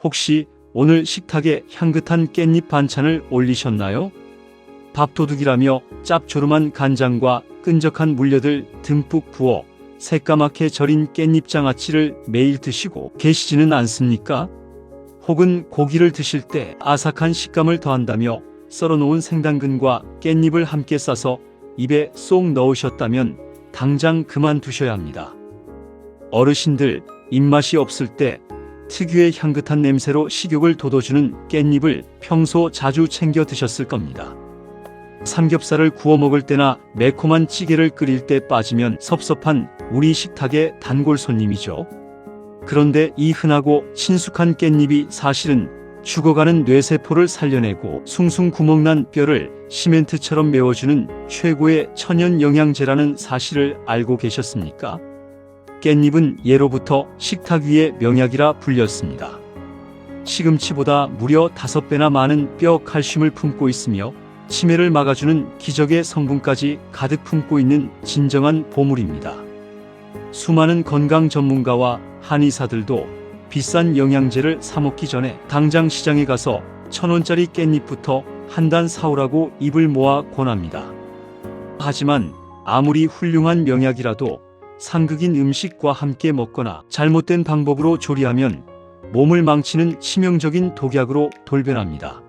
혹시 오늘 식탁에 향긋한 깻잎 반찬을 올리셨나요? 밥도둑이라며 짭조름한 간장과 끈적한 물엿을 듬뿍 부어 새까맣게 절인 깻잎장아찌를 매일 드시고 계시지는 않습니까? 혹은 고기를 드실 때 아삭한 식감을 더한다며 썰어놓은 생당근과 깻잎을 함께 싸서 입에 쏙 넣으셨다면 당장 그만두셔야 합니다. 어르신들, 입맛이 없을 때 특유의 향긋한 냄새로 식욕을 돋워주는 깻잎을 평소 자주 챙겨 드셨을 겁니다. 삼겹살을 구워 먹을 때나 매콤한 찌개를 끓일 때 빠지면 섭섭한 우리 식탁의 단골 손님이죠. 그런데 이 흔하고 친숙한 깻잎이 사실은 죽어가는 뇌세포를 살려내고 숭숭 구멍난 뼈를 시멘트처럼 메워주는 최고의 천연 영양제라는 사실을 알고 계셨습니까? 깻잎은 예로부터 식탁 위의 명약이라 불렸습니다. 시금치보다 무려 5배나 많은 뼈 칼슘을 품고 있으며 치매를 막아주는 기적의 성분까지 가득 품고 있는 진정한 보물입니다. 수많은 건강 전문가와 한의사들도 비싼 영양제를 사 먹기 전에 당장 시장에 가서 1,000원짜리 깻잎부터 한 단 사오라고 입을 모아 권합니다. 하지만 아무리 훌륭한 명약이라도 상극인 음식과 함께 먹거나 잘못된 방법으로 조리하면 몸을 망치는 치명적인 독약으로 돌변합니다.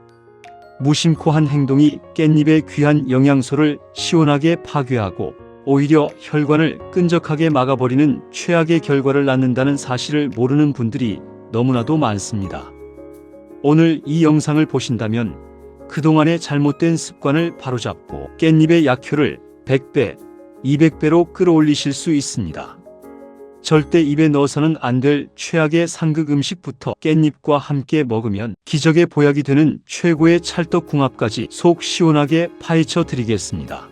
무심코 한 행동이 깻잎의 귀한 영양소를 시원하게 파괴하고 오히려 혈관을 끈적하게 막아버리는 최악의 결과를 낳는다는 사실을 모르는 분들이 너무나도 많습니다. 오늘 이 영상을 보신다면 그동안의 잘못된 습관을 바로잡고 깻잎의 약효를 100배, 200배로 끌어올리실 수 있습니다. 절대 입에 넣어서는 안 될 최악의 상극 음식부터 깻잎과 함께 먹으면 기적의 보약이 되는 최고의 찰떡궁합까지 속 시원하게 파헤쳐 드리겠습니다.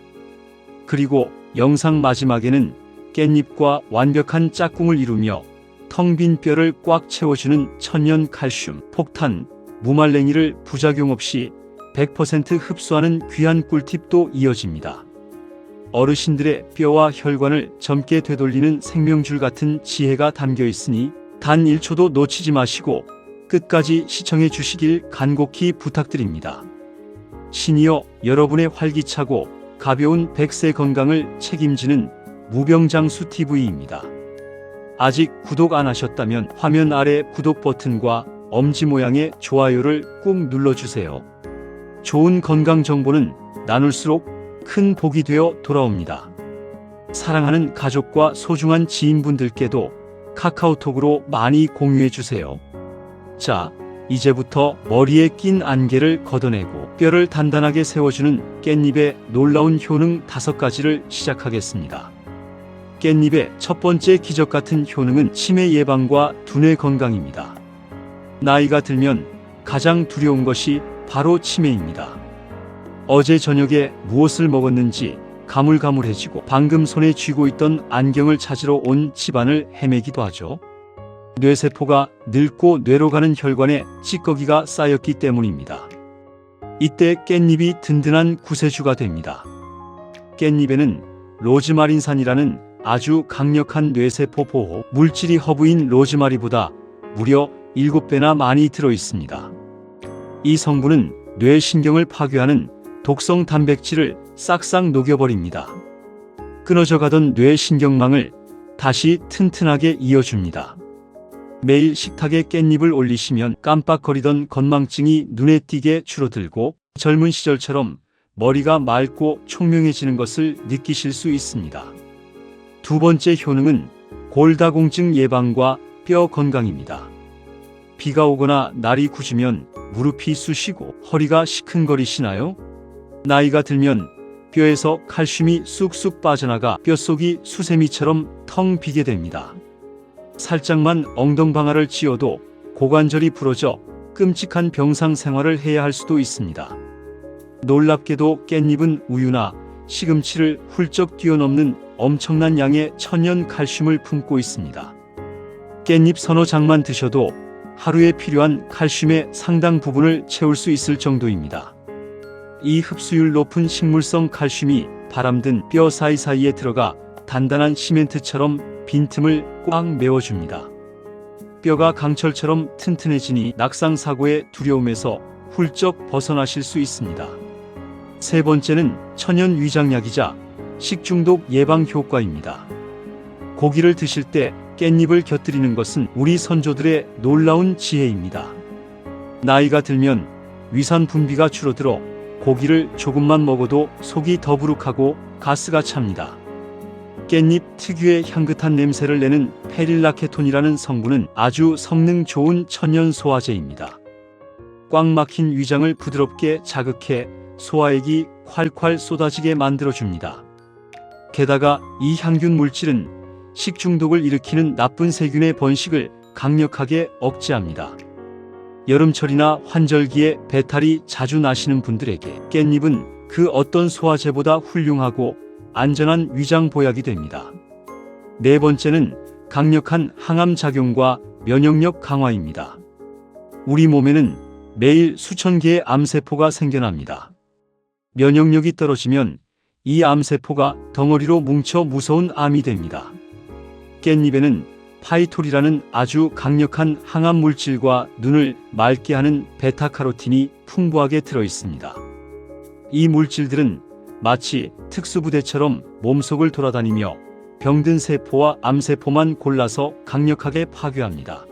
그리고 영상 마지막에는 깻잎과 완벽한 짝꿍을 이루며 텅 빈 뼈를 꽉 채워주는 천연 칼슘, 폭탄, 무말랭이를 부작용 없이 100% 흡수하는 귀한 꿀팁도 이어집니다. 어르신들의 뼈와 혈관을 젊게 되돌리는 생명줄 같은 지혜가 담겨 있으니 단 1초도 놓치지 마시고 끝까지 시청해 주시길 간곡히 부탁드립니다. 신이여, 여러분의 활기차고 가벼운 100세 건강을 책임지는 무병장수TV입니다. 아직 구독 안 하셨다면 화면 아래 구독 버튼과 엄지 모양의 좋아요를 꾹 눌러주세요. 좋은 건강 정보는 나눌수록 큰 복이 되어 돌아옵니다. 사랑하는 가족과 소중한 지인분들께도 카카오톡으로 많이 공유해주세요. 자, 이제부터 머리에 낀 안개를 걷어내고 뼈를 단단하게 세워주는 깻잎의 놀라운 효능 5가지를 시작하겠습니다. 깻잎의 첫 번째 기적 같은 효능은 치매 예방과 두뇌 건강입니다. 나이가 들면 가장 두려운 것이 바로 치매입니다. 어제 저녁에 무엇을 먹었는지 가물가물해지고 방금 손에 쥐고 있던 안경을 찾으러 온 집안을 헤매기도 하죠. 뇌세포가 늙고 뇌로 가는 혈관에 찌꺼기가 쌓였기 때문입니다. 이때 깻잎이 든든한 구세주가 됩니다. 깻잎에는 로즈마린산이라는 아주 강력한 뇌세포 보호 물질이 허브인 로즈마리보다 무려 7배나 많이 들어 있습니다. 이 성분은 뇌신경을 파괴하는 독성 단백질을 싹싹 녹여버립니다. 끊어져 가던 뇌신경망을 다시 튼튼하게 이어줍니다. 매일 식탁에 깻잎을 올리시면 깜빡거리던 건망증이 눈에 띄게 줄어들고 젊은 시절처럼 머리가 맑고 총명해지는 것을 느끼실 수 있습니다. 두 번째 효능은 골다공증 예방과 뼈 건강입니다. 비가 오거나 날이 굳으면 무릎이 쑤시고 허리가 시큰거리시나요? 나이가 들면 뼈에서 칼슘이 쑥쑥 빠져나가 뼛속이 수세미처럼 텅 비게 됩니다. 살짝만 엉덩방아를 찧어도 고관절이 부러져 끔찍한 병상 생활을 해야 할 수도 있습니다. 놀랍게도 깻잎은 우유나 시금치를 훌쩍 뛰어넘는 엄청난 양의 천연 칼슘을 품고 있습니다. 깻잎 서너 장만 드셔도 하루에 필요한 칼슘의 상당 부분을 채울 수 있을 정도입니다. 이 흡수율 높은 식물성 칼슘이 바람든 뼈 사이사이에 들어가 단단한 시멘트처럼 빈틈을 꽉 메워줍니다. 뼈가 강철처럼 튼튼해지니 낙상 사고의 두려움에서 훌쩍 벗어나실 수 있습니다. 세 번째는 천연 위장약이자 식중독 예방 효과입니다. 고기를 드실 때 깻잎을 곁들이는 것은 우리 선조들의 놀라운 지혜입니다. 나이가 들면 위산 분비가 줄어들어 고기를 조금만 먹어도 속이 더부룩하고 가스가 찹니다. 깻잎 특유의 향긋한 냄새를 내는 페릴라케톤이라는 성분은 아주 성능 좋은 천연 소화제입니다. 꽉 막힌 위장을 부드럽게 자극해 소화액이 콸콸 쏟아지게 만들어줍니다. 게다가 이 향균 물질은 식중독을 일으키는 나쁜 세균의 번식을 강력하게 억제합니다. 여름철이나 환절기에 배탈이 자주 나시는 분들에게 깻잎은 그 어떤 소화제보다 훌륭하고 안전한 위장 보약이 됩니다. 네 번째는 강력한 항암 작용과 면역력 강화입니다. 우리 몸에는 매일 수천 개의 암세포가 생겨납니다. 면역력이 떨어지면 이 암세포가 덩어리로 뭉쳐 무서운 암이 됩니다. 깻잎에는 파이톨이라는 아주 강력한 항암 물질과 눈을 맑게 하는 베타카로틴이 풍부하게 들어 있습니다. 이 물질들은 마치 특수부대처럼 몸속을 돌아다니며 병든 세포와 암세포만 골라서 강력하게 파괴합니다.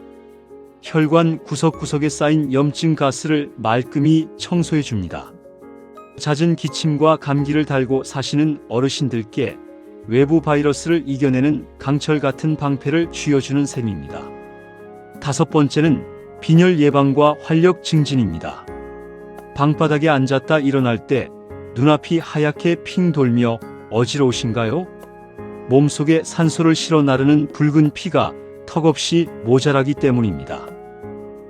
혈관 구석구석에 쌓인 염증 가스를 말끔히 청소해 줍니다. 잦은 기침과 감기를 달고 사시는 어르신들께 외부 바이러스를 이겨내는 강철 같은 방패를 쥐어주는 셈입니다. 다섯 번째는 빈혈 예방과 활력 증진입니다. 방바닥에 앉았다 일어날 때 눈앞이 하얗게 핑 돌며 어지러우신가요? 몸속에 산소를 실어 나르는 붉은 피가 턱없이 모자라기 때문입니다.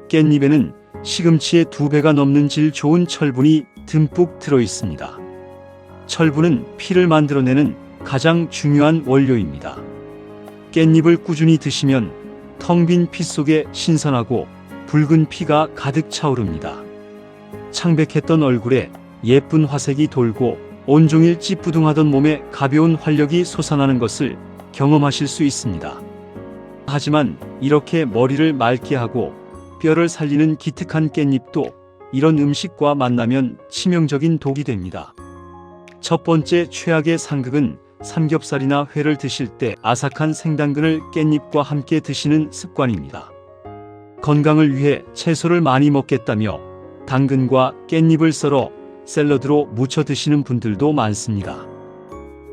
깻잎에는 시금치의 2배가 넘는 질 좋은 철분이 듬뿍 들어 있습니다. 철분은 피를 만들어내는 가장 중요한 원료입니다. 깻잎을 꾸준히 드시면 텅 빈 피 속에 신선하고 붉은 피가 가득 차오릅니다. 창백했던 얼굴에 예쁜 화색이 돌고 온종일 찌뿌둥하던 몸에 가벼운 활력이 솟아나는 것을 경험하실 수 있습니다. 하지만 이렇게 머리를 맑게 하고 뼈를 살리는 기특한 깻잎도 이런 음식과 만나면 치명적인 독이 됩니다. 첫 번째 최악의 상극은 삼겹살이나 회를 드실 때 아삭한 생당근을 깻잎과 함께 드시는 습관입니다. 건강을 위해 채소를 많이 먹겠다며 당근과 깻잎을 썰어 샐러드로 무쳐 드시는 분들도 많습니다.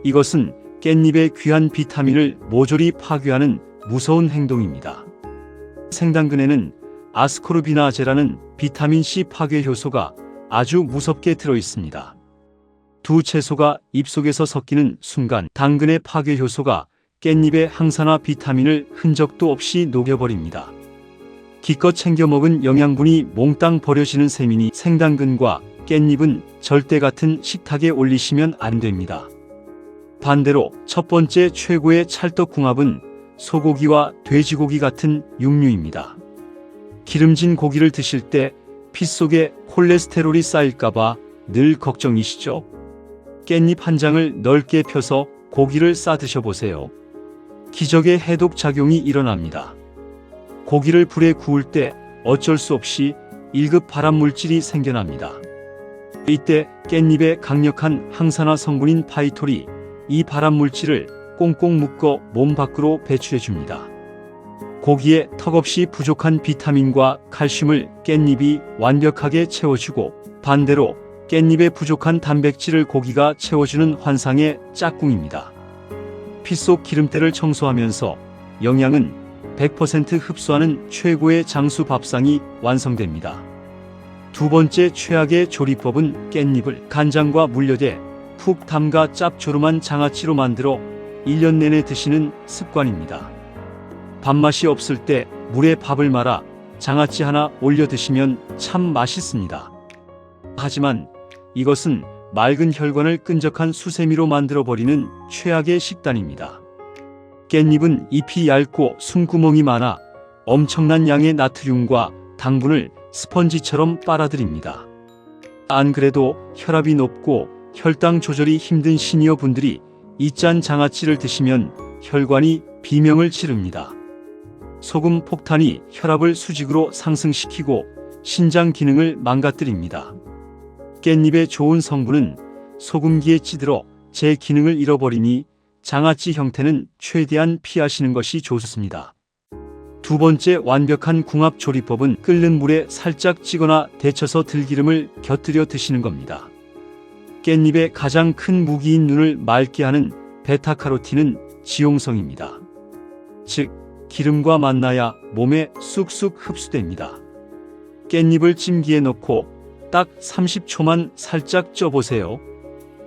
이것은 깻잎의 귀한 비타민을 모조리 파괴하는 무서운 행동입니다. 생당근에는 아스코르비나제라는 비타민C 파괴 효소가 아주 무섭게 들어 있습니다. 두 채소가 입속에서 섞이는 순간 당근의 파괴 효소가 깻잎의 항산화 비타민을 흔적도 없이 녹여버립니다. 기껏 챙겨 먹은 영양분이 몽땅 버려지는 셈이니 생당근과 깻잎은 절대 같은 식탁에 올리시면 안 됩니다. 반대로 첫 번째 최고의 찰떡궁합은 소고기와 돼지고기 같은 육류입니다. 기름진 고기를 드실 때 피 속에 콜레스테롤이 쌓일까봐 늘 걱정이시죠? 깻잎 한 장을 넓게 펴서 고기를 싸 드셔보세요. 기적의 해독 작용이 일어납니다. 고기를 불에 구울 때 어쩔 수 없이 1급 발암물질이 생겨납니다. 이때 깻잎의 강력한 항산화 성분인 파이톨이 이 발암물질을 꽁꽁 묶어 몸 밖으로 배출해줍니다. 고기에 턱없이 부족한 비타민과 칼슘을 깻잎이 완벽하게 채워주고 반대로 깻잎에 부족한 단백질을 고기가 채워주는 환상의 짝꿍입니다. 피 속 기름때를 청소하면서 영양은 100% 흡수하는 최고의 장수 밥상이 완성됩니다. 두 번째 최악의 조리법은 깻잎을 간장과 물엿에 푹 담가 짭조름한 장아찌로 만들어 1년 내내 드시는 습관입니다. 밥맛이 없을 때 물에 밥을 말아 장아찌 하나 올려 드시면 참 맛있습니다. 하지만 이것은 맑은 혈관을 끈적한 수세미로 만들어버리는 최악의 식단입니다. 깻잎은 잎이 얇고 숨구멍이 많아 엄청난 양의 나트륨과 당분을 스펀지처럼 빨아들입니다. 안 그래도 혈압이 높고 혈당 조절이 힘든 시니어 분들이 이 짠 장아찌를 드시면 혈관이 비명을 지릅니다. 소금 폭탄이 혈압을 수직으로 상승시키고 신장 기능을 망가뜨립니다. 깻잎의 좋은 성분은 소금기에 찌들어 제 기능을 잃어버리니 장아찌 형태는 최대한 피하시는 것이 좋습니다. 두 번째 완벽한 궁합 조리법은 끓는 물에 살짝 찌거나 데쳐서 들기름을 곁들여 드시는 겁니다. 깻잎의 가장 큰 무기인 눈을 맑게 하는 베타카로틴은 지용성입니다. 즉, 기름과 만나야 몸에 쑥쑥 흡수됩니다. 깻잎을 찜기에 넣고 딱 30초만 살짝 쪄보세요.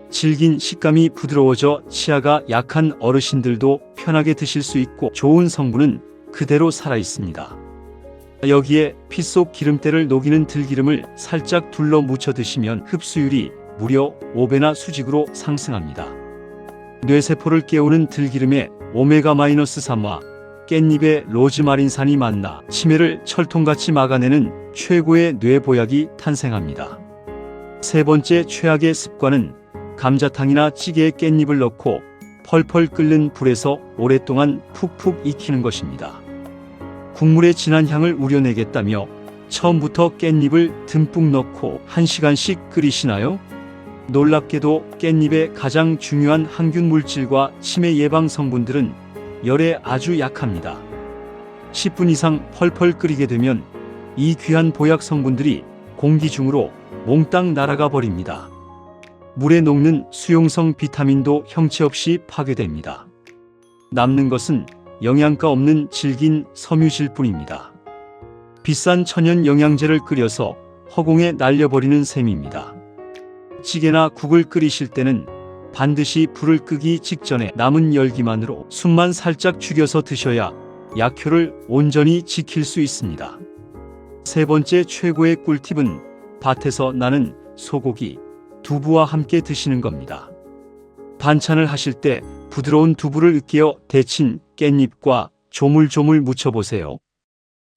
질긴 식감이 부드러워져 치아가 약한 어르신들도 편하게 드실 수 있고 좋은 성분은 그대로 살아있습니다. 여기에 피 속 기름때를 녹이는 들기름을 살짝 둘러 묻혀 드시면 흡수율이 무려 5배나 수직으로 상승합니다. 뇌세포를 깨우는 들기름에 오메가-3와 깻잎의 로즈마린산이 만나 치매를 철통같이 막아내는 최고의 뇌보약이 탄생합니다. 세 번째 최악의 습관은 감자탕이나 찌개에 깻잎을 넣고 펄펄 끓는 불에서 오랫동안 푹푹 익히는 것입니다. 국물의 진한 향을 우려내겠다며 처음부터 깻잎을 듬뿍 넣고 1시간씩 끓이시나요? 놀랍게도 깻잎의 가장 중요한 항균 물질과 치매 예방 성분들은 열에 아주 약합니다. 10분 이상 펄펄 끓이게 되면 이 귀한 보약 성분들이 공기 중으로 몽땅 날아가 버립니다. 물에 녹는 수용성 비타민도 형체 없이 파괴됩니다. 남는 것은 영양가 없는 질긴 섬유질 뿐입니다. 비싼 천연 영양제를 끓여서 허공에 날려버리는 셈입니다. 찌개나 국을 끓이실 때는 반드시 불을 끄기 직전에 남은 열기만으로 숨만 살짝 죽여서 드셔야 약효를 온전히 지킬 수 있습니다. 세 번째 최고의 꿀팁은 밭에서 나는 소고기, 두부와 함께 드시는 겁니다. 반찬을 하실 때 부드러운 두부를 으깨어 데친 깻잎과 조물조물 묻혀보세요.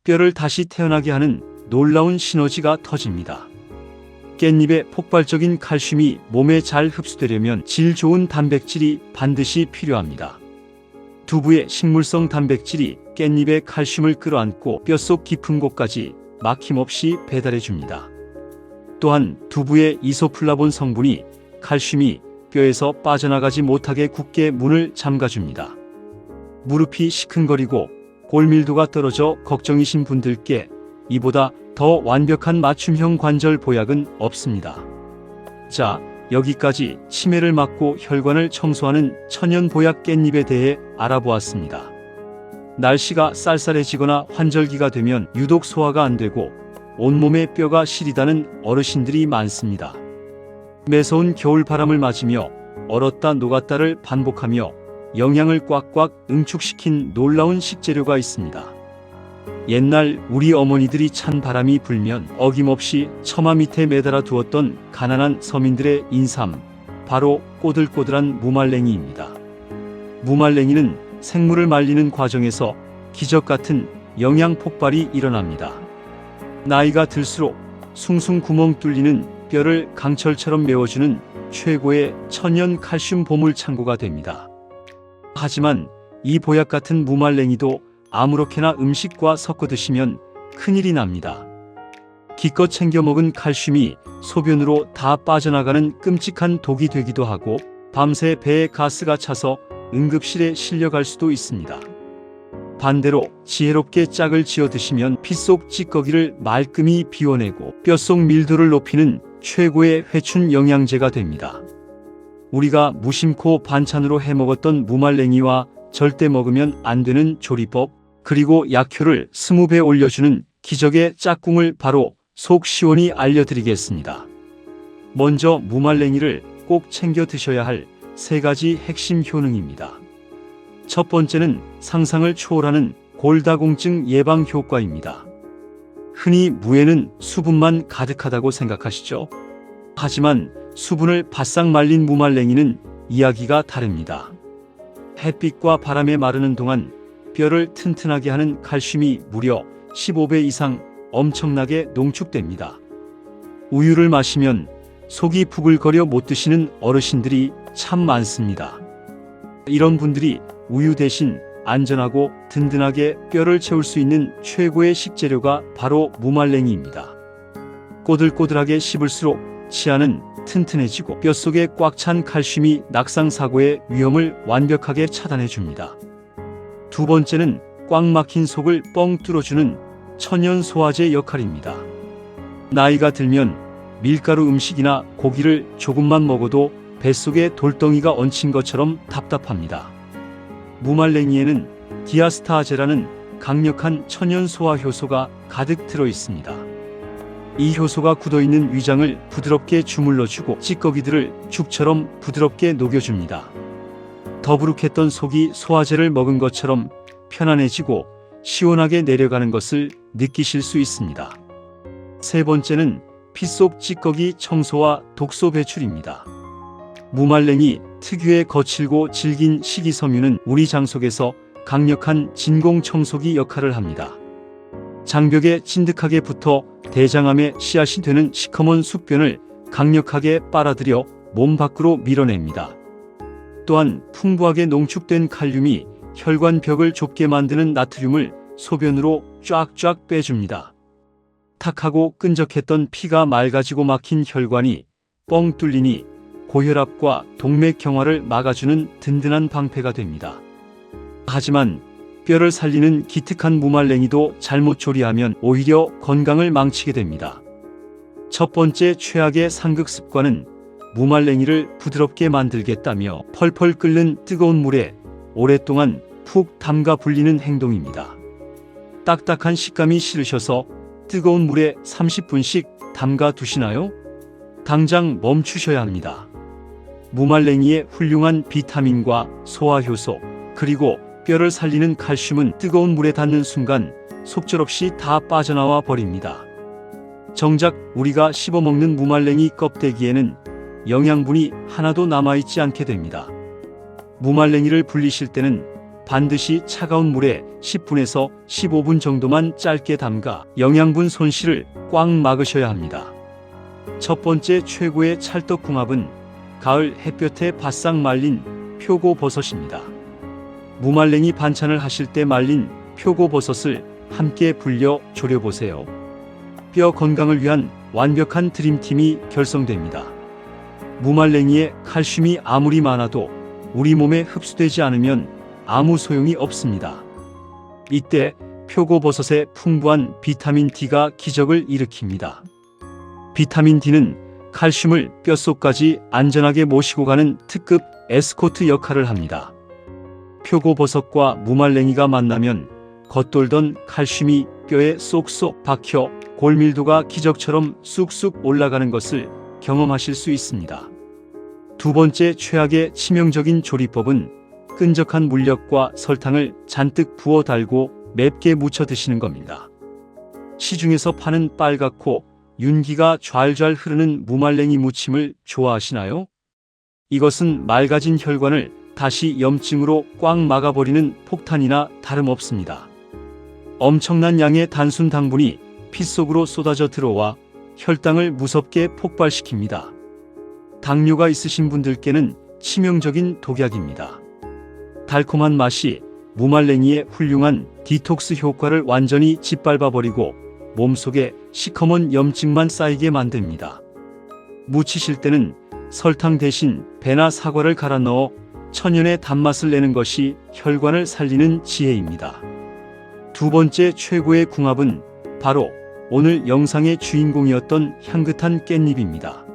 뼈를 다시 태어나게 하는 놀라운 시너지가 터집니다. 깻잎의 폭발적인 칼슘이 몸에 잘 흡수되려면 질 좋은 단백질이 반드시 필요합니다. 두부의 식물성 단백질이 깻잎의 칼슘을 끌어안고 뼛속 깊은 곳까지 막힘없이 배달해줍니다. 또한 두부의 이소플라본 성분이 칼슘이 뼈에서 빠져나가지 못하게 굳게 문을 잠가줍니다. 무릎이 시큰거리고 골밀도가 떨어져 걱정이신 분들께 이보다 더 완벽한 맞춤형 관절 보약은 없습니다. 자, 여기까지 치매를 막고 혈관을 청소하는 천연 보약 깻잎에 대해 알아보았습니다. 날씨가 쌀쌀해지거나 환절기가 되면 유독 소화가 안 되고 온몸에 뼈가 시리다는 어르신들이 많습니다. 매서운 겨울바람을 맞으며 얼었다 녹았다를 반복하며 영양을 꽉꽉 응축시킨 놀라운 식재료가 있습니다. 옛날 우리 어머니들이 찬 바람이 불면 어김없이 처마 밑에 매달아 두었던 가난한 서민들의 인삼, 바로 꼬들꼬들한 무말랭이입니다. 무말랭이는 생물을 말리는 과정에서 기적같은 영양 폭발이 일어납니다. 나이가 들수록 숭숭 구멍 뚫리는 뼈를 강철처럼 메워주는 최고의 천연 칼슘 보물 창고가 됩니다. 하지만 이 보약 같은 무말랭이도 아무렇게나 음식과 섞어 드시면 큰일이 납니다. 기껏 챙겨 먹은 칼슘이 소변으로 다 빠져나가는 끔찍한 독이 되기도 하고 밤새 배에 가스가 차서 응급실에 실려갈 수도 있습니다. 반대로 지혜롭게 짝을 지어 드시면 피 속 찌꺼기를 말끔히 비워내고 뼛속 밀도를 높이는 최고의 회춘 영양제가 됩니다. 우리가 무심코 반찬으로 해먹었던 무말랭이와 절대 먹으면 안 되는 조리법, 그리고 약효를 20배 올려주는 기적의 짝꿍을 바로 속 시원히 알려드리겠습니다. 먼저 무말랭이를 꼭 챙겨 드셔야 할 3가지 핵심 효능입니다. 첫 번째는 상상을 초월하는 골다공증 예방 효과입니다. 흔히 무에는 수분만 가득하다고 생각하시죠? 하지만 수분을 바싹 말린 무말랭이는 이야기가 다릅니다. 햇빛과 바람에 마르는 동안 뼈를 튼튼하게 하는 칼슘이 무려 15배 이상 엄청나게 농축됩니다. 우유를 마시면 속이 부글거려 못 드시는 어르신들이 참 많습니다. 이런 분들이 우유 대신 안전하고 든든하게 뼈를 채울 수 있는 최고의 식재료가 바로 무말랭이입니다. 꼬들꼬들하게 씹을수록 치아는 튼튼해지고 뼛속에 꽉 찬 칼슘이 낙상 사고의 위험을 완벽하게 차단해 줍니다. 두 번째는 꽉 막힌 속을 뻥 뚫어주는 천연 소화제 역할입니다. 나이가 들면 밀가루 음식이나 고기를 조금만 먹어도 뱃속에 돌덩이가 얹힌 것처럼 답답합니다. 무말랭이에는 디아스타아제라는 강력한 천연 소화 효소가 가득 들어 있습니다. 이 효소가 굳어있는 위장을 부드럽게 주물러주고 찌꺼기들을 죽처럼 부드럽게 녹여줍니다. 더부룩했던 속이 소화제를 먹은 것처럼 편안해지고 시원하게 내려가는 것을 느끼실 수 있습니다. 세 번째는 피 속 찌꺼기 청소와 독소 배출입니다. 무말랭이 특유의 거칠고 질긴 식이섬유는 우리 장 속에서 강력한 진공 청소기 역할을 합니다. 장벽에 찐득하게 붙어 대장암의 씨앗이 되는 시커먼 숙변을 강력하게 빨아들여 몸 밖으로 밀어냅니다. 또한 풍부하게 농축된 칼륨이 혈관벽을 좁게 만드는 나트륨을 소변으로 쫙쫙 빼줍니다. 탁하고 끈적했던 피가 맑아지고 막힌 혈관이 뻥 뚫리니 고혈압과 동맥경화를 막아주는 든든한 방패가 됩니다. 하지만 뼈를 살리는 기특한 무말랭이도 잘못 조리하면 오히려 건강을 망치게 됩니다. 첫 번째 최악의 상극 습관은 무말랭이를 부드럽게 만들겠다며 펄펄 끓는 뜨거운 물에 오랫동안 푹 담가 불리는 행동입니다. 딱딱한 식감이 싫으셔서 뜨거운 물에 30분씩 담가 두시나요? 당장 멈추셔야 합니다. 무말랭이의 훌륭한 비타민과 소화효소, 그리고 뼈를 살리는 칼슘은 뜨거운 물에 닿는 순간 속절없이 다 빠져나와 버립니다. 정작 우리가 씹어먹는 무말랭이 껍데기에는 영양분이 하나도 남아있지 않게 됩니다. 무말랭이를 불리실 때는 반드시 차가운 물에 10분에서 15분 정도만 짧게 담가 영양분 손실을 꽉 막으셔야 합니다. 첫 번째 최고의 찰떡궁합은 가을 햇볕에 바싹 말린 표고버섯입니다. 무말랭이 반찬을 하실 때 말린 표고버섯을 함께 불려 졸여보세요. 뼈 건강을 위한 완벽한 드림팀이 결성됩니다. 무말랭이에 칼슘이 아무리 많아도 우리 몸에 흡수되지 않으면 아무 소용이 없습니다. 이때 표고버섯의 풍부한 비타민 D가 기적을 일으킵니다. 비타민 D는 칼슘을 뼛속까지 안전하게 모시고 가는 특급 에스코트 역할을 합니다. 표고버섯과 무말랭이가 만나면 겉돌던 칼슘이 뼈에 쏙쏙 박혀 골밀도가 기적처럼 쑥쑥 올라가는 것을 경험하실 수 있습니다. 두 번째 최악의 치명적인 조리법은 끈적한 물엿과 설탕을 잔뜩 부어 달고 맵게 무쳐 드시는 겁니다. 시중에서 파는 빨갛고 윤기가 좔좔 흐르는 무말랭이 무침을 좋아하시나요? 이것은 맑아진 혈관을 다시 염증으로 꽉 막아버리는 폭탄이나 다름없습니다. 엄청난 양의 단순 당분이 피 속으로 쏟아져 들어와 혈당을 무섭게 폭발시킵니다. 당뇨가 있으신 분들께는 치명적인 독약입니다. 달콤한 맛이 무말랭이의 훌륭한 디톡스 효과를 완전히 짓밟아버리고 몸속에 시커먼 염증만 쌓이게 만듭니다. 무치실 때는 설탕 대신 배나 사과를 갈아 넣어 천연의 단맛을 내는 것이 혈관을 살리는 지혜입니다. 두 번째 최고의 궁합은 바로 오늘 영상의 주인공이었던 향긋한 깻잎입니다.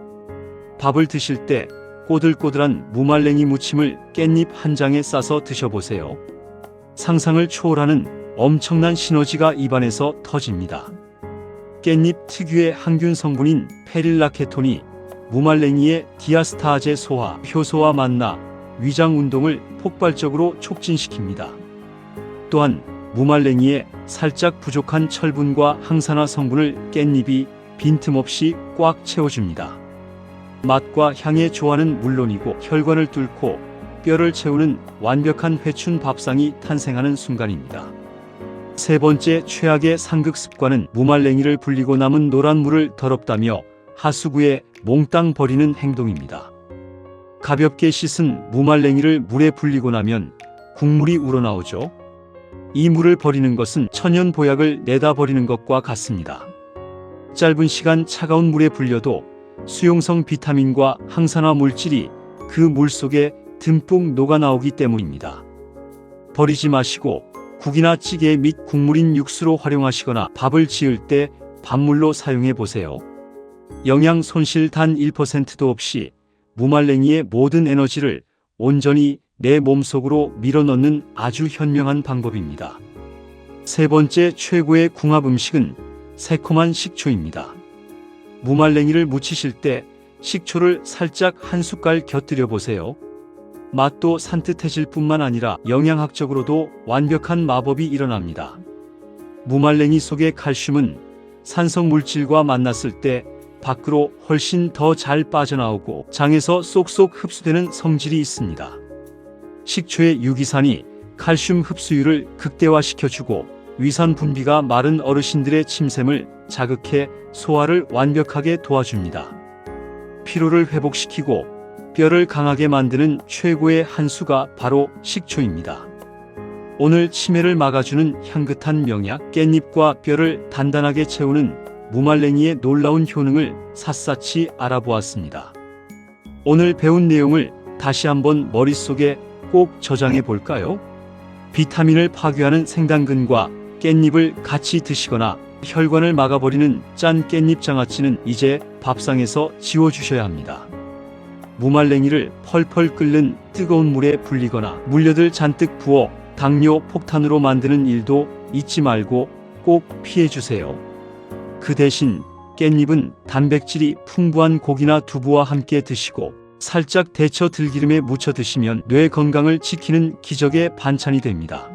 밥을 드실 때 꼬들꼬들한 무말랭이 무침을 깻잎 한 장에 싸서 드셔보세요. 상상을 초월하는 엄청난 시너지가 입안에서 터집니다. 깻잎 특유의 항균 성분인 페릴라케톤이 무말랭이의 디아스타아제 소화 효소와 만나 위장 운동을 폭발적으로 촉진시킵니다. 또한 무말랭이에 살짝 부족한 철분과 항산화 성분을 깻잎이 빈틈없이 꽉 채워줍니다. 맛과 향의 조화는 물론이고 혈관을 뚫고 뼈를 채우는 완벽한 회춘 밥상이 탄생하는 순간입니다. 세 번째 최악의 상극 습관은 무말랭이를 불리고 남은 노란 물을 더럽다며 하수구에 몽땅 버리는 행동입니다. 가볍게 씻은 무말랭이를 물에 불리고 나면 국물이 우러나오죠. 이 물을 버리는 것은 천연 보약을 내다 버리는 것과 같습니다. 짧은 시간 차가운 물에 불려도 수용성 비타민과 항산화 물질이 그 물 속에 듬뿍 녹아나오기 때문입니다. 버리지 마시고 국이나 찌개 및 국물인 육수로 활용하시거나 밥을 지을 때 밥물로 사용해 보세요. 영양 손실 단 1%도 없이 무말랭이의 모든 에너지를 온전히 내 몸속으로 밀어넣는 아주 현명한 방법입니다. 세 번째 최고의 궁합 음식은 새콤한 식초입니다. 무말랭이를 무치실 때 식초를 살짝 한 숟갈 곁들여 보세요. 맛도 산뜻해질 뿐만 아니라 영양학적으로도 완벽한 마법이 일어납니다. 무말랭이 속의 칼슘은 산성 물질과 만났을 때 밖으로 훨씬 더 잘 빠져나오고 장에서 쏙쏙 흡수되는 성질이 있습니다. 식초의 유기산이 칼슘 흡수율을 극대화시켜주고 위산 분비가 마른 어르신들의 침샘을 자극해 소화를 완벽하게 도와줍니다. 피로를 회복시키고 뼈를 강하게 만드는 최고의 한 수가 바로 식초입니다. 오늘 치매를 막아주는 향긋한 명약 깻잎과 뼈를 단단하게 채우는 무말랭이의 놀라운 효능을 샅샅이 알아보았습니다. 오늘 배운 내용을 다시 한번 머릿속에 꼭 저장해 볼까요? 비타민을 파괴하는 생당근과 깻잎을 같이 드시거나 혈관을 막아버리는 짠 깻잎 장아찌는 이제 밥상에서 지워주셔야 합니다. 무말랭이를 펄펄 끓는 뜨거운 물에 불리거나 물엿을 잔뜩 부어 당뇨 폭탄으로 만드는 일도 잊지 말고 꼭 피해주세요. 그 대신 깻잎은 단백질이 풍부한 고기나 두부와 함께 드시고 살짝 데쳐 들기름에 묻혀 드시면 뇌 건강을 지키는 기적의 반찬이 됩니다.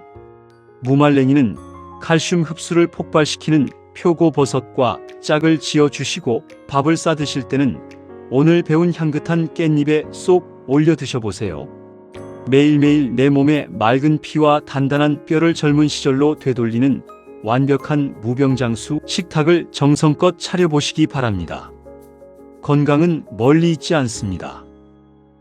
무말랭이는 칼슘 흡수를 폭발시키는 표고버섯과 짝을 지어 주시고 밥을 싸 드실 때는 오늘 배운 향긋한 깻잎에 쏙 올려 드셔보세요. 매일매일 내 몸에 맑은 피와 단단한 뼈를 젊은 시절로 되돌리는 완벽한 무병장수 식탁을 정성껏 차려보시기 바랍니다. 건강은 멀리 있지 않습니다.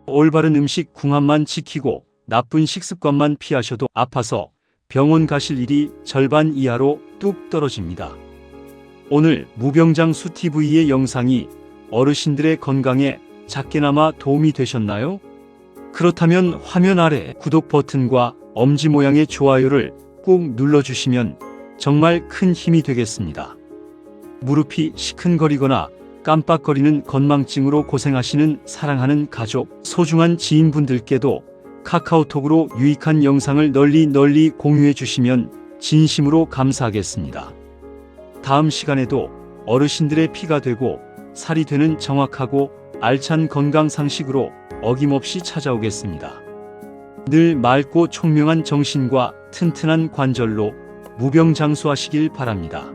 올바른 음식 궁합만 지키고 나쁜 식습관만 피하셔도 아파서 병원 가실 일이 절반 이하로 뚝 떨어집니다. 오늘 무병장수 TV의 영상이 어르신들의 건강에 작게나마 도움이 되셨나요? 그렇다면 화면 아래 구독 버튼과 엄지 모양의 좋아요를 꾹 눌러주시면 정말 큰 힘이 되겠습니다. 무릎이 시큰거리거나 깜빡거리는 건망증으로 고생하시는 사랑하는 가족, 소중한 지인분들께도 카카오톡으로 유익한 영상을 널리 공유해 주시면 진심으로 감사하겠습니다. 다음 시간에도 어르신들의 피가 되고 살이 되는 정확하고 알찬 건강 상식으로 어김없이 찾아오겠습니다. 늘 맑고 총명한 정신과 튼튼한 관절로 무병장수하시길 바랍니다.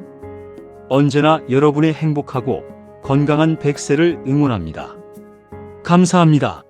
언제나 여러분의 행복하고 건강한 100세를 응원합니다. 감사합니다.